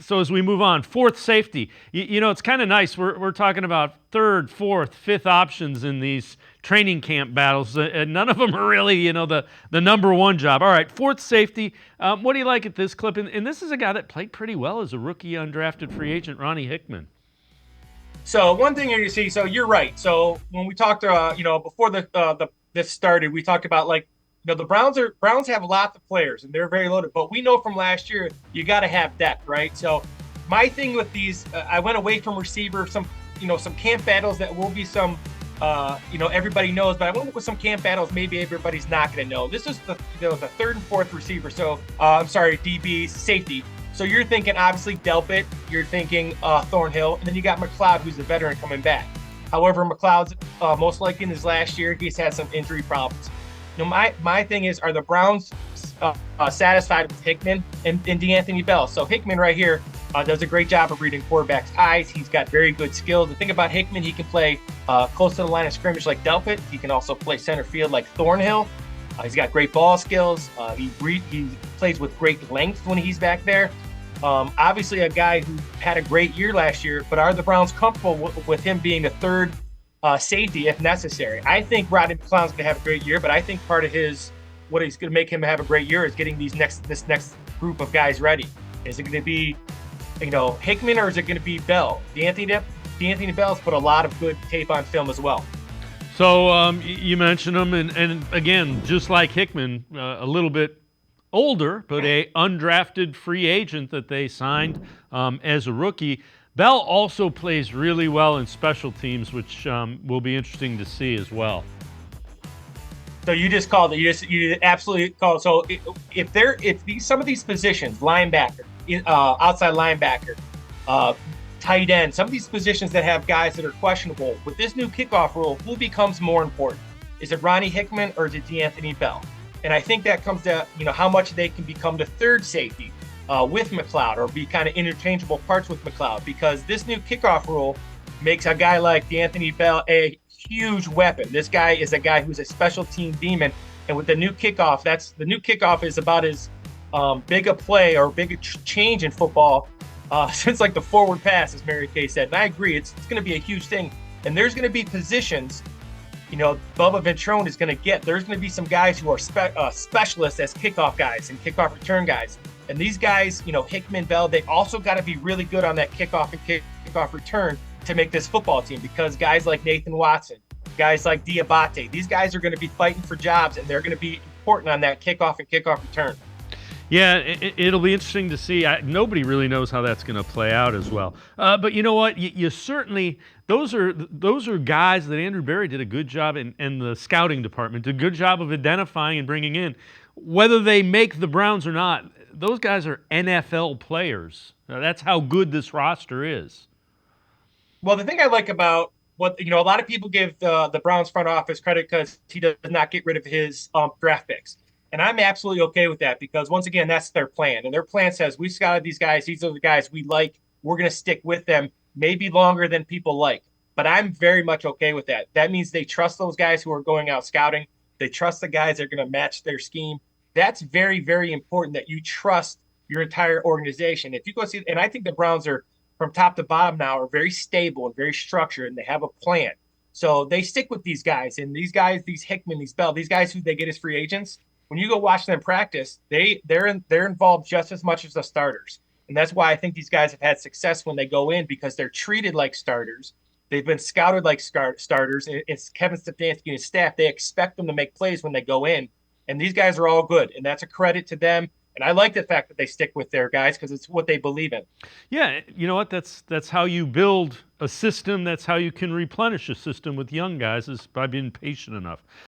So as we move on, fourth safety. It's kind of nice. We're talking about third, fourth, fifth options in these training camp battles, and none of them are really, the number one job. All right, fourth safety. What do you like at this clip? And this is a guy that played pretty well as a rookie undrafted free agent, Ronnie Hickman. So one thing you see, so you're right. So when we talked, before this started, we talked about the Browns have lots of players and they're very loaded. But we know from last year you got to have depth, right? So my thing with these, I went away from receiver, some camp battles that will be some, everybody knows, but I went with some camp battles maybe everybody's not going to know. This is the third and fourth receiver. So DB safety. So you're thinking obviously Delpit, you're thinking Thornhill, and then you got McLeod, who's a veteran coming back. However, McLeod's most likely in his last year, he's had some injury problems. My thing is, are the Browns satisfied with Hickman and DeAnthony Bell? So Hickman right here does a great job of reading quarterbacks' eyes. He's got very good skills. The thing about Hickman, he can play close to the line of scrimmage like Delpit. He can also play center field like Thornhill. He's got great ball skills. He plays with great length when he's back there. Obviously, a guy who had a great year last year, but are the Browns comfortable with him being the third safety if necessary? I think Rodney McLeod's going to have a great year, but I think part of what he's going to make him have a great year is getting this next group of guys ready. Is it going to be, Hickman, or is it going to be Bell? DeAnthony Bell's put a lot of good tape on film as well. So you mentioned him, and again, just like Hickman, a little bit older, but a undrafted free agent that they signed as a rookie. Bell also plays really well in special teams, which will be interesting to see as well. So you just called it. You absolutely called. So some of these positions, linebacker, outside linebacker, tight end, some of these positions that have guys that are questionable, with this new kickoff rule, who becomes more important? Is it Ronnie Hickman or is it DeAnthony Bell? And I think that comes to how much they can become the third safety with McLeod, or be kind of interchangeable parts with McLeod, because this new kickoff rule makes a guy like DeAnthony Bell a huge weapon. This guy is a guy who's a special team demon, and with the new kickoff, the new kickoff is about as big a play or big a change in football since like the forward pass, as Mary Kay said. And I agree, it's going to be a huge thing. And there's going to be positions, Bubba Ventrone is going to get. There's going to be some guys who are specialists as kickoff guys and kickoff return guys. And these guys, Hickman, Bell, they also got to be really good on that kickoff and kickoff return to make this football team, because guys like Nathan Watson, guys like Diabate, these guys are going to be fighting for jobs, and they're going to be important on that kickoff and kickoff return. Yeah, it'll be interesting to see. Nobody really knows how that's going to play out as well. But you know what? You certainly, those are guys that Andrew Berry did a good job in the scouting department, did a good job of identifying and bringing in. Whether they make the Browns or not, those guys are NFL players. That's how good this roster is. Well, the thing I like about a lot of people give the Browns front office credit because he does not get rid of his draft picks. And I'm absolutely okay with that, because once again, that's their plan. And their plan says, we scouted these guys. These are the guys we like. We're going to stick with them maybe longer than people like. But I'm very much okay with that. That means they trust those guys who are going out scouting. They trust the guys that are going to match their scheme. That's very, very important, that you trust your entire organization. If you go see, and I think the Browns are, from top to bottom now, are very stable and very structured, and they have a plan. So they stick with these guys. And these guys, these Hickman, these Bell, these guys who they get as free agents, when you go watch them practice, they're involved just as much as the starters. And that's why I think these guys have had success when they go in, because they're treated like starters. They've been scouted like starters. It's Kevin Stefanski and his staff. They expect them to make plays when they go in. And these guys are all good. And that's a credit to them. And I like the fact that they stick with their guys, because it's what they believe in. Yeah, you know what? That's how you build a system. That's how you can replenish a system with young guys, is by being patient enough.